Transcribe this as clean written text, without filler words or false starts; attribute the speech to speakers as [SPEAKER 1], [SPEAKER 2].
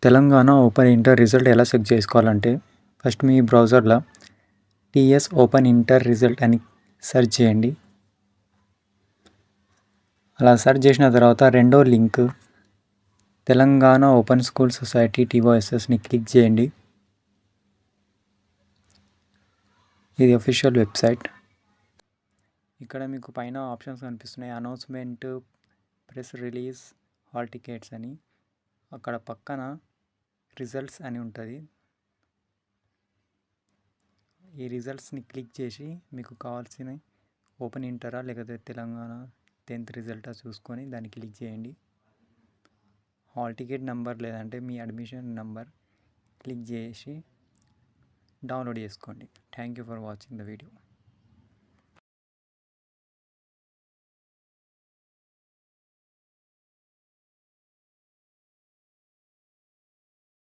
[SPEAKER 1] Telangana open inter result ఎలా check చేసుకోవాలంటే first మీ బ్రౌజర్లో టీఎస్ ఓపెన్ ఇంటర్ రిజల్ట్ అని సెర్చ్ చేయండి. అలా సెర్చ్ చేసిన తర్వాత రెండో link Telangana open school society TOSSని క్లిక్ చేయండి. ఇది అఫీషియల్ వెబ్సైట్. ఇక్కడ మీకు పైన ఆప్షన్స్ కనిపిస్తున్నాయి. Announcement, press release, hall tickets అని. అక్కడ పక్కన రిజల్ట్స్ అని ఉంటుంది. ఈ రిజల్ట్స్ని క్లిక్ చేసి మీకు కావాల్సిన ఓపెన్ ఇంటరా లేకపోతే తెలంగాణ 10th రిజల్టా చూసుకొని దాన్ని క్లిక్ చేయండి. హాల్ టికెట్ నెంబర్ లేదంటే మీ అడ్మిషన్ నెంబర్ క్లిక్ చేసి డౌన్లోడ్ చేసుకోండి. Thank you for watching the video.